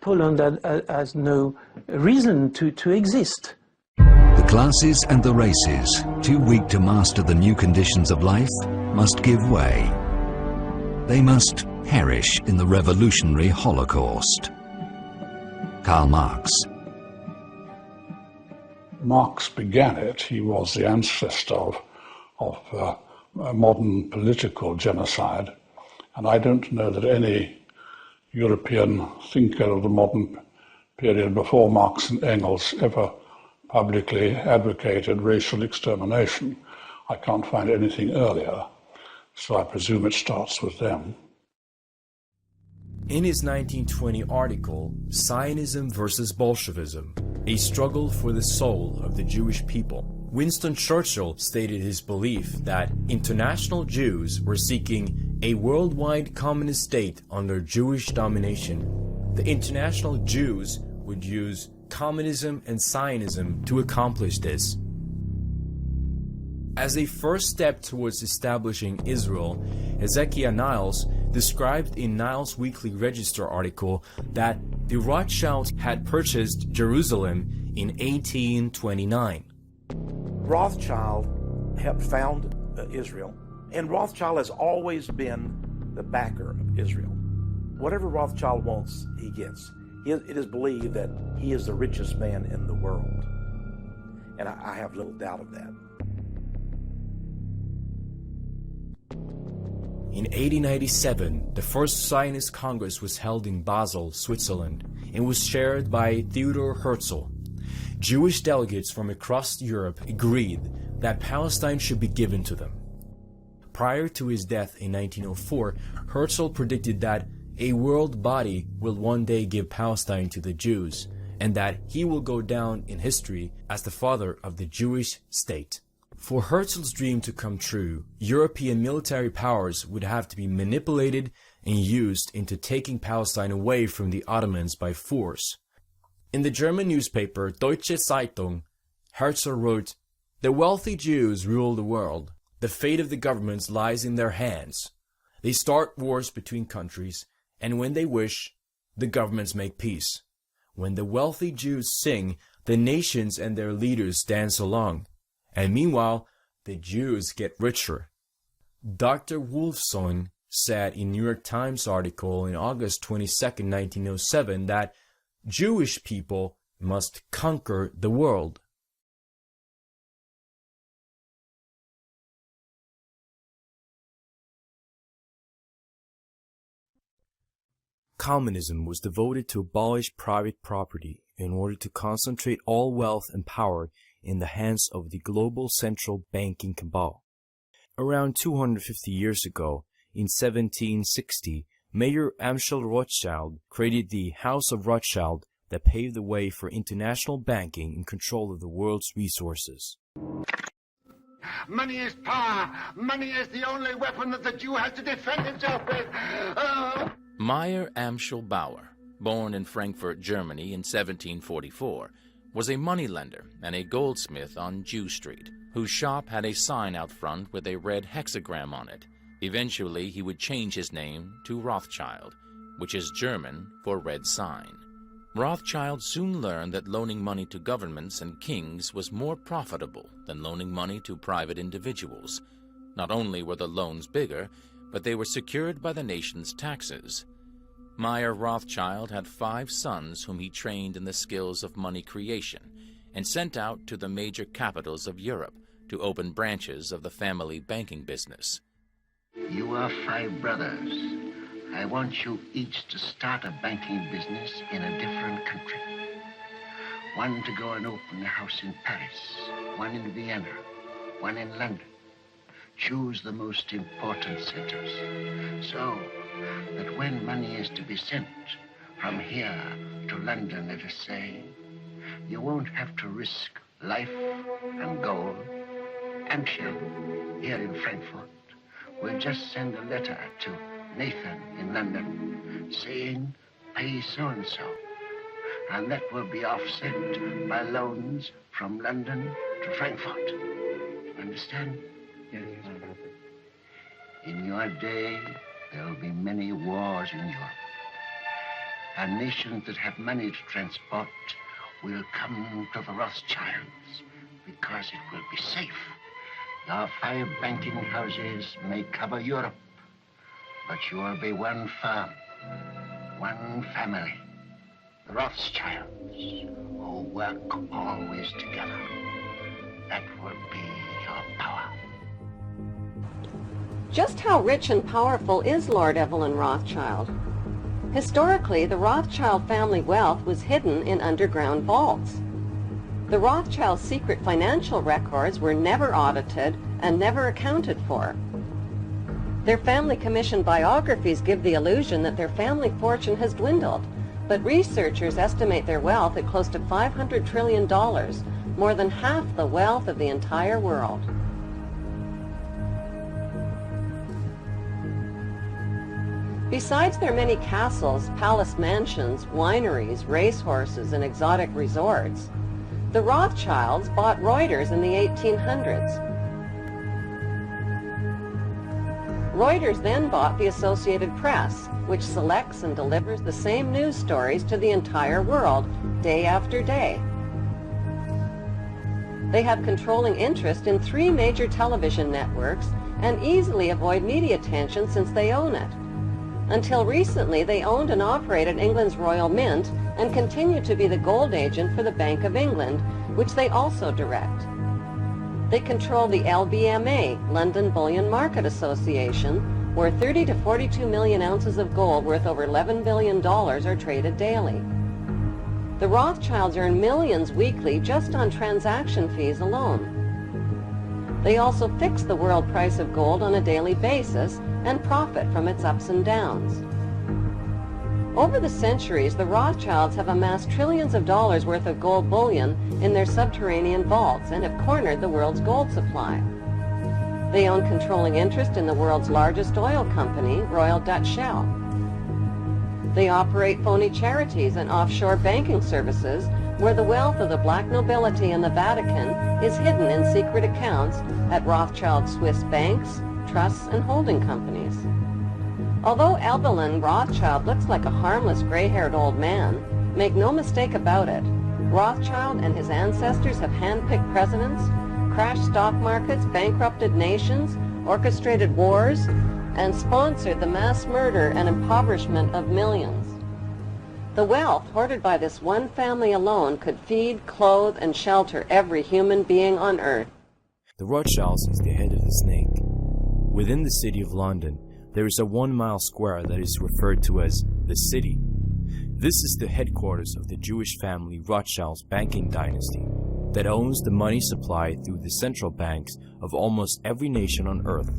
Poland has no reason to exist. The classes and the races, too weak to master the new conditions of life, must give way. They must perish in the revolutionary Holocaust. Karl Marx. Marx began it. He was the ancestor of modern political genocide. And I don't know that any European thinker of the modern period before Marx and Engels ever publicly advocated racial extermination. I can't find anything earlier, so I presume it starts with them. In his 1920 article, Zionism versus Bolshevism, a struggle for the soul of the Jewish people, Winston Churchill stated his belief that international Jews were seeking a worldwide communist state under Jewish domination. The international Jews would use communism and Zionism to accomplish this. As a first step towards establishing Israel, Hezekiah Niles described in Niles' Weekly Register article that the Rothschilds had purchased Jerusalem in 1829. Rothschild helped found Israel, and Rothschild has always been the backer of Israel. Whatever Rothschild wants, he gets. It is believed that he is the richest man in the world, and I have little doubt of that. In 1897, the first Zionist Congress was held in Basel, Switzerland, and was chaired by Theodor Herzl. Jewish delegates from across Europe agreed that Palestine should be given to them. Prior to his death in 1904, Herzl predicted that a world body will one day give Palestine to the Jews, and that he will go down in history as the father of the Jewish state. For Herzl's dream to come true, European military powers would have to be manipulated and used into taking Palestine away from the Ottomans by force. In the German newspaper Deutsche Zeitung, Herzl wrote, "The wealthy Jews rule the world. The fate of the governments lies in their hands. They start wars between countries, and when they wish, the governments make peace. When the wealthy Jews sing, the nations and their leaders dance along. And meanwhile, the Jews get richer." Dr. Wolfsohn said in New York Times article in August 22, 1907 that Jewish people must conquer the world. Communism was devoted to abolish private property in order to concentrate all wealth and power in the hands of the global central banking cabal. Around 250 years ago, in 1760, Mayer Amschel Rothschild created the House of Rothschild that paved the way for international banking and control of the world's resources. Money is power. Money is the only weapon that the Jew has to defend himself with. Mayer Amschel Bauer, born in Frankfurt, Germany in 1744, was a moneylender and a goldsmith on Jew Street, whose shop had a sign out front with a red hexagram on it. Eventually, he would change his name to Rothschild, which is German for red sign. Rothschild soon learned that loaning money to governments and kings was more profitable than loaning money to private individuals. Not only were the loans bigger, but they were secured by the nation's taxes. Mayer Rothschild had 5 sons whom he trained in the skills of money creation and sent out to the major capitals of Europe to open branches of the family banking business. You are 5 brothers. I want you each to start a banking business in a different country. One to go and open a house in Paris, one in Vienna, one in London. Choose the most important centers, so that when money is to be sent from here to London, let us say, you won't have to risk life and gold. Amschel, here in Frankfurt, will just send a letter to Nathan in London saying, pay so-and-so, and that will be offset by loans from London to Frankfurt. Understand? Yes. In your day, there will be many wars in Europe. and nations that have money to transport will come to the Rothschilds because it will be safe. Your 5 banking houses may cover Europe, but you will be one firm, one family, the Rothschilds, who work always together. That will be your power. Just how rich and powerful is Lord Evelyn Rothschild? Historically, the Rothschild family wealth was hidden in underground vaults. The Rothschilds' secret financial records were never audited and never accounted for. Their family commissioned biographies give the illusion that their family fortune has dwindled, but researchers estimate their wealth at close to $500 trillion, more than half the wealth of the entire world. Besides their many castles, palace mansions, wineries, racehorses, and exotic resorts, the Rothschilds bought Reuters in the 1800s. Reuters then bought the Associated Press, which selects and delivers the same news stories to the entire world, day after day. They have controlling interest in 3 major television networks and easily avoid media attention since they own it. Until recently, they owned and operated England's Royal Mint and continue to be the gold agent for the Bank of England, which they also direct. They control the LBMA, London Bullion Market Association, where 30 to 42 million ounces of gold worth over $11 billion are traded daily. The Rothschilds earn millions weekly just on transaction fees alone. They also fix the world price of gold on a daily basis and profit from its ups and downs. Over the centuries, the Rothschilds have amassed trillions of dollars worth of gold bullion in their subterranean vaults and have cornered the world's gold supply. They own controlling interest in the world's largest oil company, Royal Dutch Shell. They operate phony charities and offshore banking services where the wealth of the black nobility and the Vatican is hidden in secret accounts at Rothschild Swiss banks, trusts, and holding companies. Although Evelyn Rothschild looks like a harmless gray-haired old man, make no mistake about it, Rothschild and his ancestors have handpicked presidents, crashed stock markets, bankrupted nations, orchestrated wars, and sponsored the mass murder and impoverishment of millions. The wealth hoarded by this one family alone could feed, clothe, and shelter every human being on earth. The Rothschilds is the head of the snake. Within the city of London, there is a 1-mile square that is referred to as the City. This is the headquarters of the Jewish family Rothschild's banking dynasty that owns the money supply through the central banks of almost every nation on earth.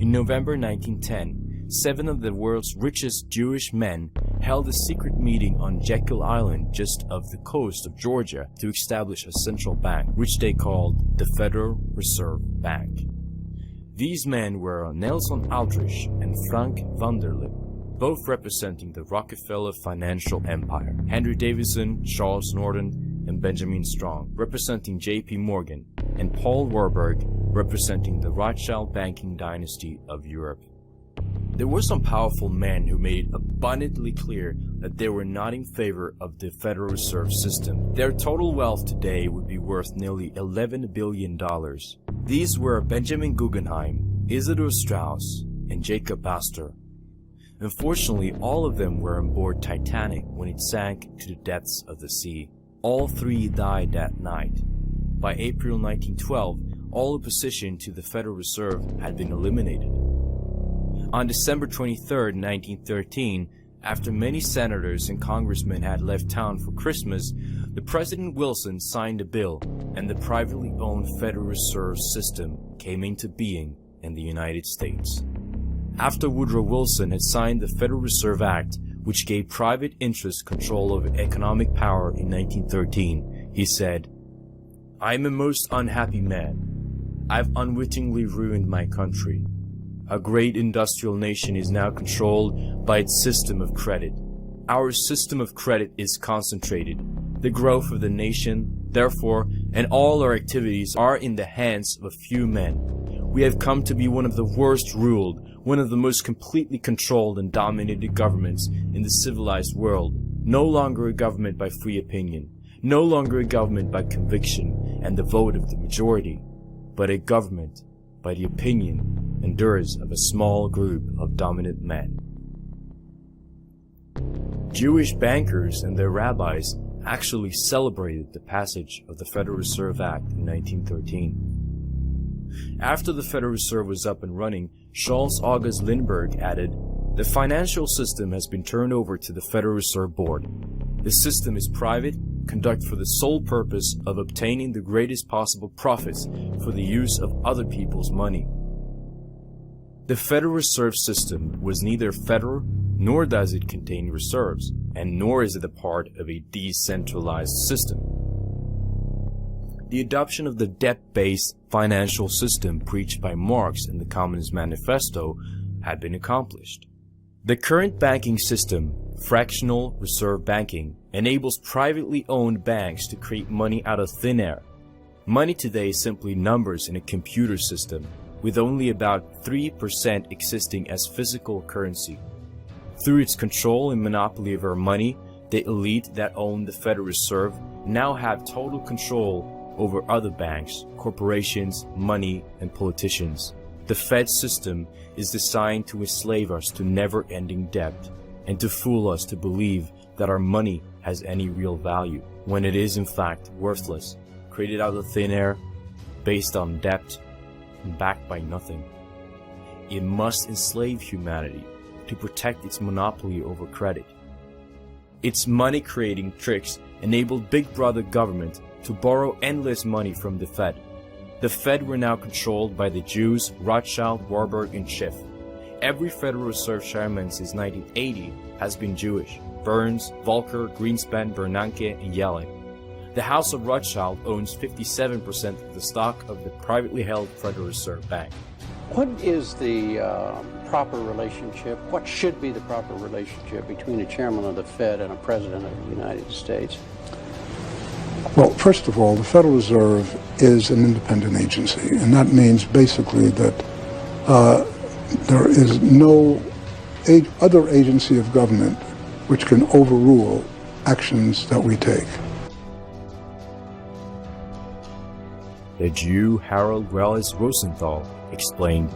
In November 1910, 7 of the world's richest Jewish men held a secret meeting on Jekyll Island just off the coast of Georgia to establish a central bank, which they called the Federal Reserve Bank. These men were Nelson Aldrich and Frank Vanderlip, both representing the Rockefeller financial empire, Henry Davidson, Charles Norton, and Benjamin Strong, representing J.P. Morgan, and Paul Warburg, representing the Rothschild banking dynasty of Europe. There were some powerful men who made it abundantly clear that they were not in favor of the Federal Reserve System. Their total wealth today would be worth nearly $11 billion. These were Benjamin Guggenheim, Isidor Straus, and Jacob Astor. Unfortunately, all of them were on board Titanic when it sank to the depths of the sea. All 3 died that night. By April 1912, all opposition to the Federal Reserve had been eliminated. On December 23, 1913, after many senators and congressmen had left town for Christmas, the President Wilson signed a bill, and the privately owned Federal Reserve System came into being in the United States. After Woodrow Wilson had signed the Federal Reserve Act, which gave private interests control over economic power in 1913, he said, "I am a most unhappy man. I've unwittingly ruined my country. A great industrial nation is now controlled by its system of credit. Our system of credit is concentrated. The growth of the nation, therefore, and all our activities are in the hands of a few men. We have come to be one of the worst ruled, one of the most completely controlled and dominated governments in the civilized world. No longer a government by free opinion, no longer a government by conviction and the vote of the majority, but a government by the opinion and duress of a small group of dominant men. Jewish bankers and their rabbis actually celebrated the passage of the Federal Reserve Act in 1913. After the Federal Reserve was up and running, Charles August Lindbergh added, "The financial system has been turned over to the Federal Reserve Board. The system is private, conducted for the sole purpose of obtaining the greatest possible profits for the use of other people's money." The Federal Reserve System was neither federal, nor does it contain reserves, and nor is it a part of a decentralized system. The adoption of the debt-based financial system preached by Marx in the Communist Manifesto had been accomplished. The current banking system, fractional reserve banking, enables privately owned banks to create money out of thin air. Money today is simply numbers in a computer system, with only about 3% existing as physical currency. Through its control and monopoly of our money, the elite that own the Federal Reserve now have total control over other banks, corporations, money, and politicians. The Fed system is designed to enslave us to never-ending debt and to fool us to believe that our money has any real value, when it is in fact worthless, created out of thin air, based on debt, and backed by nothing. It must enslave humanity to protect its monopoly over credit. Its money-creating tricks enabled Big Brother government to borrow endless money from the Fed. The Fed were now controlled by the Jews Rothschild, Warburg, and Schiff. Every Federal Reserve chairman since 1980 has been Jewish: Burns, Volcker, Greenspan, Bernanke, and Yellen. The House of Rothschild owns 57% of the stock of the privately held Federal Reserve Bank. What is the proper relationship, what should be the proper relationship between a chairman of the Fed and a president of the United States? Well, first of all, the Federal Reserve is an independent agency, and that means basically that there is no other agency of government which can overrule actions that we take. The Jew Harold Wallace Rosenthal explained,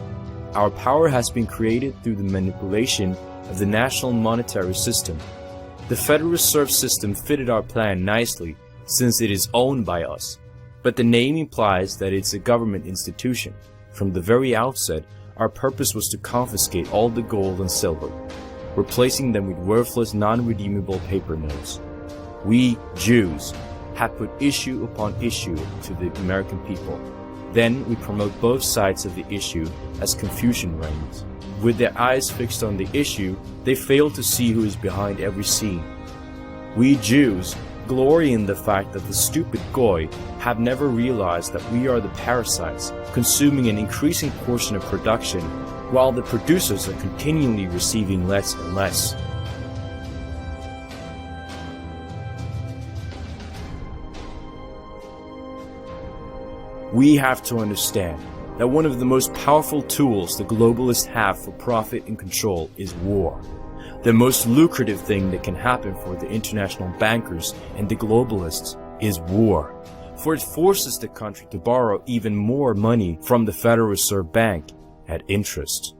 "Our power has been created through the manipulation of the national monetary system. The Federal Reserve System fitted our plan nicely since it is owned by us, but the name implies that it's a government institution. From the very outset, our purpose was to confiscate all the gold and silver, replacing them with worthless, non-redeemable paper notes. We, Jews, have put issue upon issue to the American people. Then we promote both sides of the issue as confusion reigns. With their eyes fixed on the issue, they fail to see who is behind every scene. We Jews glory in the fact that the stupid Goy have never realized that we are the parasites, consuming an increasing portion of production, while the producers are continually receiving less and less. We have to understand that one of the most powerful tools the globalists have for profit and control is war. The most lucrative thing that can happen for the international bankers and the globalists is war, for it forces the country to borrow even more money from the Federal Reserve Bank at interest.